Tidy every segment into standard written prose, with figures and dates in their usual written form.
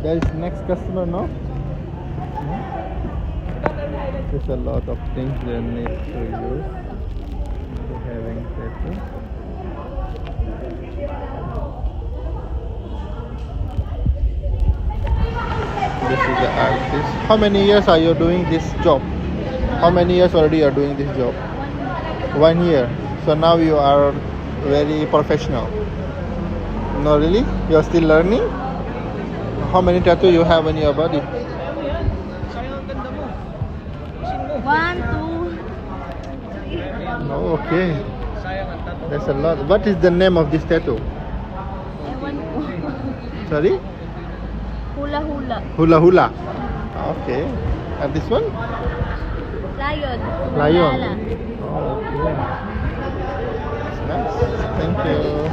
There is next customer, no? There's a lot of things they need to use to having tattoo. This is the artist. How many years are you doing this job? How many years already you are doing this job? 1 year. So now you are very professional. No, really? You are still learning? How many tattoo you have on your body? 1, 2. Oh, okay. That's a lot. What is the name of this tattoo? Ewan ko. Sorry? Hula-hula. Hula hula. Okay. And this one? Lion. Lion. Malala. Oh, okay. That's nice. Thank you.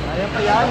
Kaya pa yan,